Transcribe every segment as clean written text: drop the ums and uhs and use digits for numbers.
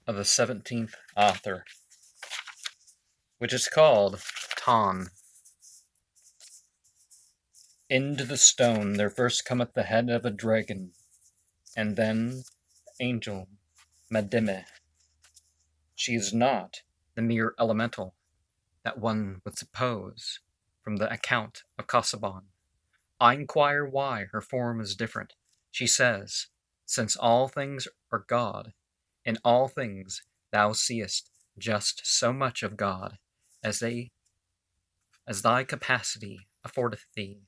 of the 17th Aethyr, which is called Ton. Into the stone there first cometh the head of a dragon, and then the angel Madime. She is not the mere elemental that one would suppose from the account of Casaubon. I inquire why her form is different. She says, since all things are God, in all things thou seest just so much of God as thy capacity affordeth thee.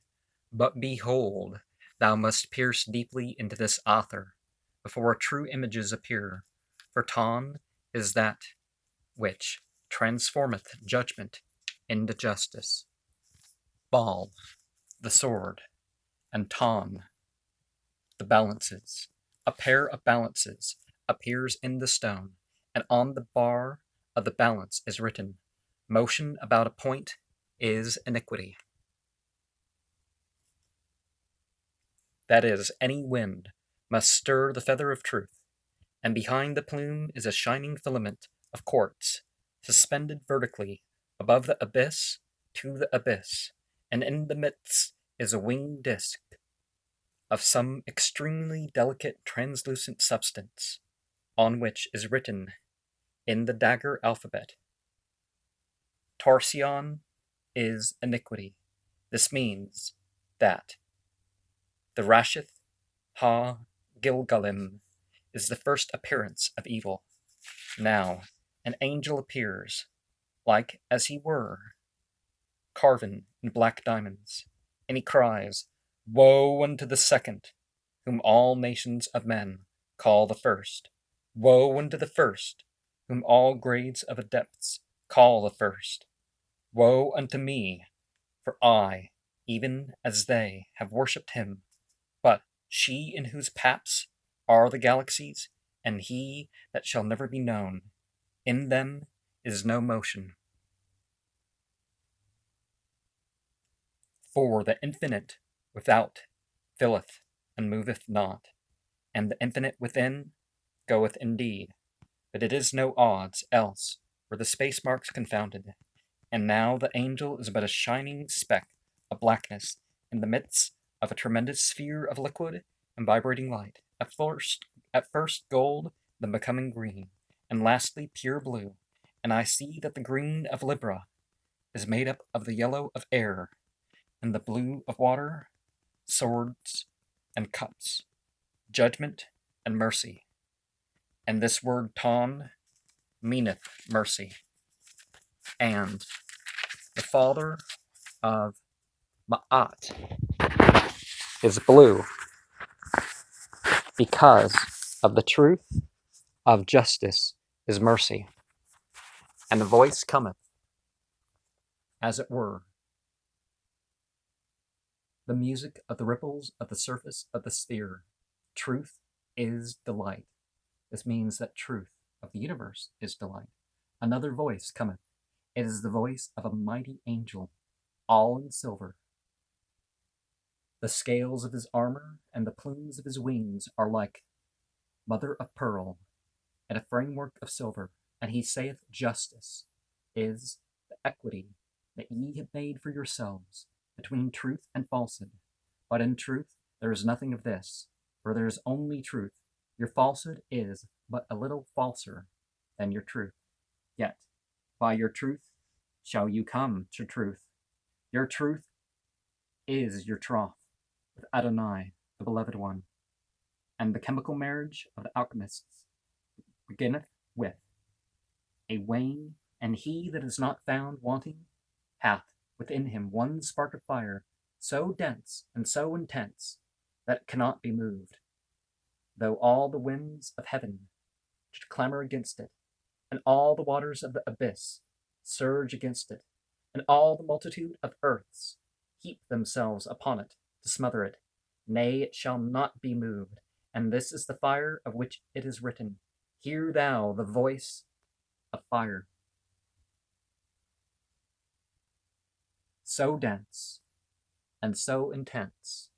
But behold, thou must pierce deeply into this Aethyr before true images appear, for Ton is that which transformeth judgment into justice. Ball, the sword, and Ton, the balances. A pair of balances appears in the stone, and on the bar of the balance is written, motion about a point is iniquity. That is, any wind must stir the feather of truth, and behind the plume is a shining filament of quartz, suspended vertically above the abyss to the abyss, and in the midst is a winged disk of some extremely delicate translucent substance, on which is written in the dagger alphabet, Torsion is iniquity. This means that the Rashith ha-Gilgalim is the first appearance of evil. Now an angel appears, like as he were carven in black diamonds, and he cries, woe unto the second, whom all nations of men call the first. Woe unto the first, whom all grades of adepts call the first. Woe unto me, for I, even as they, have worshipped him. But she in whose paps are the galaxies, and he that shall never be known, in them is no motion. For the infinite without filleth and moveth not, and the infinite within goeth indeed, but it is no odds, else were the space marks confounded. And now the angel is but a shining speck of blackness in the midst of a tremendous sphere of liquid and vibrating light, at first gold, then becoming green, and lastly pure blue. And I see that the green of Libra is made up of the yellow of air, and the blue of water, swords and cups, judgment and mercy. And this word Ton meaneth mercy. And the father of Ma'at is blue, because of the truth of justice is mercy. And the voice cometh, as it were, the music of the ripples of the surface of the sphere. Truth is delight. This means that truth of the universe is delight. Another voice cometh. It is the voice of a mighty angel, all in silver. The scales of his armor and the plumes of his wings are like mother of pearl, and a framework of silver. And he saith, justice is the equity that ye have made for yourselves between truth and falsehood. But in truth there is nothing of this, for there is only truth. Your falsehood is but a little falser than your truth. Yet by your truth shall you come to truth. Your truth is your troth with Adonai, the beloved one. And the chemical marriage of the alchemists beginneth with a wane, and he that is not found wanting hath within him one spark of fire, so dense and so intense that it cannot be moved, though all the winds of heaven should clamor against it, and all the waters of the abyss surge against it, and all the multitude of earths heap themselves upon it to smother it. Nay, it shall not be moved. And this is the fire of which it is written, hear thou the voice of fire. So dense and so intense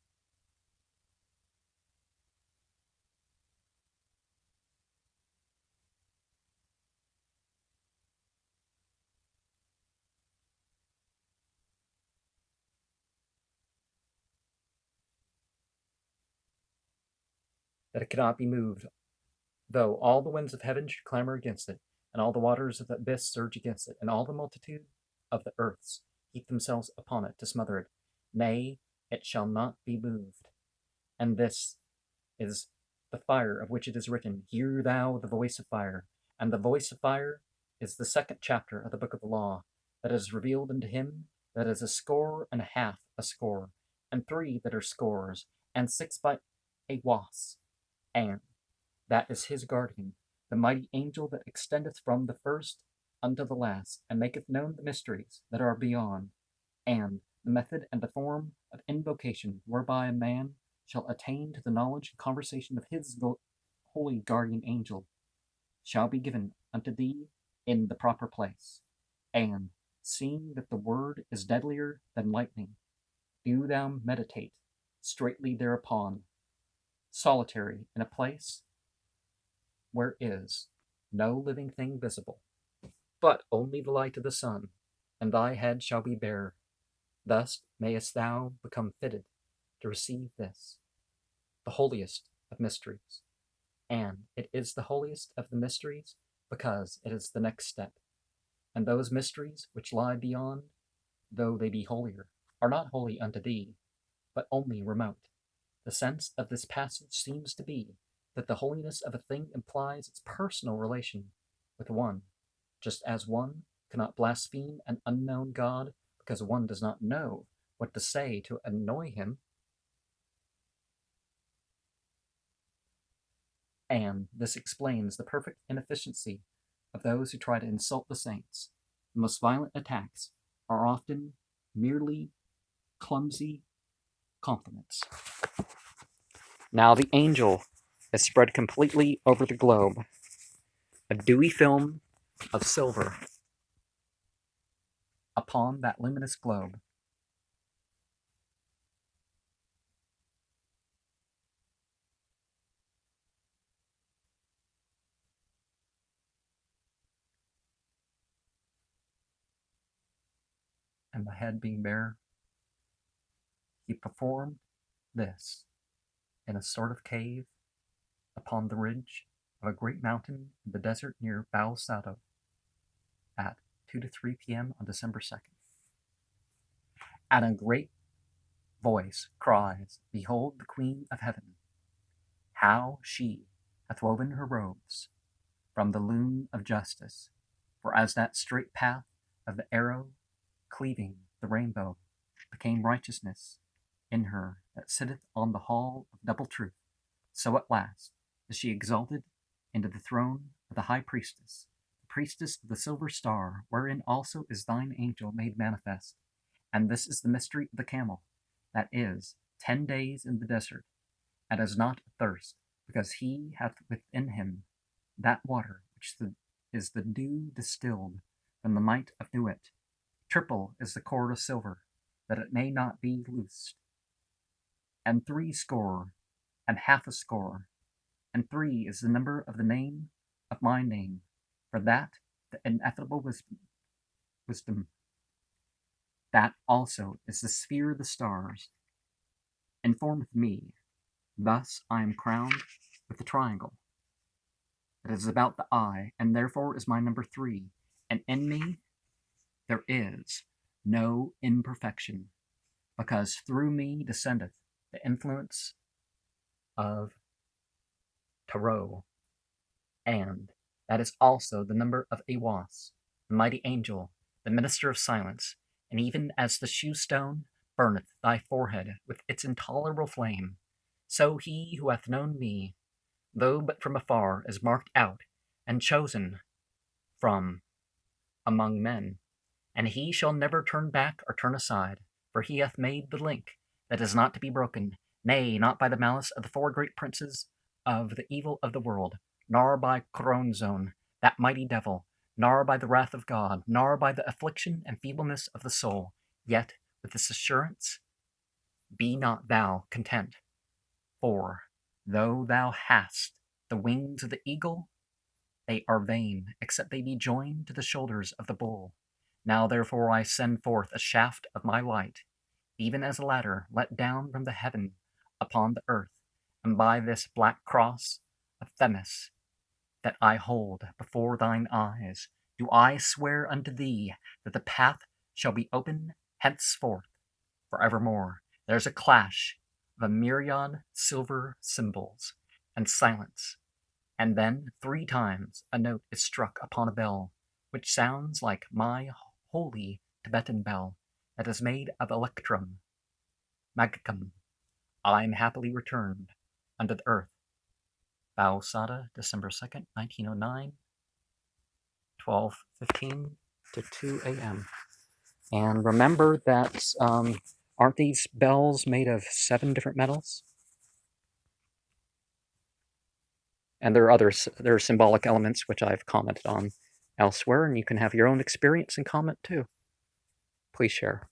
that it cannot be moved, though all the winds of heaven should clamor against it, and all the waters of the abyss surge against it, and all the multitude of the earths heap themselves upon it to smother it. Nay, it shall not be moved. And this is the fire of which it is written, Hear thou the voice of fire. And the voice of fire is the second chapter of the book of the law, that is revealed unto him that is 1.5 a score, and 3 that are scores, and 6 by a was, and that is his guardian, the mighty angel that extendeth from the first unto the last, and maketh known the mysteries that are beyond, and the method and the form of invocation whereby a man shall attain to the knowledge and conversation of his holy guardian angel shall be given unto thee in the proper place. And, seeing that the word is deadlier than lightning, do thou meditate straightly thereupon, solitary in a place where is no living thing visible, but only the light of the sun, and thy head shall be bare. Thus mayest thou become fitted to receive this, the holiest of mysteries. And it is the holiest of the mysteries because it is the next step. And those mysteries which lie beyond, though they be holier, are not holy unto thee, but only remote. The sense of this passage seems to be that the holiness of a thing implies its personal relation with one, just as one cannot blaspheme an unknown God because one does not know what to say to annoy him. And this explains the perfect inefficiency of those who try to insult the saints. The most violent attacks are often merely clumsy compliments. Now the angel is spread completely over the globe, a dewy film of silver upon that luminous globe. And the head being bare, he performed this in a sort of cave upon the ridge of a great mountain in the desert near Balsado at 2 to 3 p.m. on December 2nd. And a great voice cries, Behold the Queen of Heaven, how she hath woven her robes from the loom of justice, for as that straight path of the arrow cleaving the rainbow became righteousness in her that sitteth on the hall of double truth, so at last is she exalted into the throne of the high priestess, the priestess of the silver star, wherein also is thine angel made manifest. And this is the mystery of the camel, that is 10 days in the desert, and is not athirst, because he hath within him that water which is the dew distilled from the might of Nuit. Triple is the cord of silver, that it may not be loosed. And 60 and 1/2 score, and 3 is the number of the name of my name, for that the ineffable wisdom, that also is the sphere of the stars, informeth me. Thus I am crowned with the triangle that is about the eye, and therefore is my number 3, and in me there is no imperfection, because through me descendeth the influence of Tarot, and that is also the number of Awas, the mighty angel, the minister of silence, and even as the shoe stone burneth thy forehead with its intolerable flame, so he who hath known me, though but from afar, is marked out and chosen from among men, and he shall never turn back or turn aside, for he hath made the link that is not to be broken, nay, not by the malice of the 4 great princes of the evil of the world, nor by Coronzone, that mighty devil, nor by the wrath of God, nor by the affliction and feebleness of the soul, yet with this assurance, be not thou content, for though thou hast the wings of the eagle, they are vain, except they be joined to the shoulders of the bull. Now therefore I send forth a shaft of my light, even as a ladder let down from the heaven upon the earth, and by this black cross of Themis that I hold before thine eyes, do I swear unto thee that the path shall be open henceforth forevermore. There's a clash of a myriad silver cymbals, and silence, and then 3 times a note is struck upon a bell, which sounds like my holy Tibetan bell, that is made of electrum magicum. I am happily returned unto the earth. Baosada, December 2nd, 1909, 12:15 to 2 a.m. And remember that, aren't these bells made of 7 different metals? And there are symbolic elements which I've commented on elsewhere, and you can have your own experience and comment too. Please share.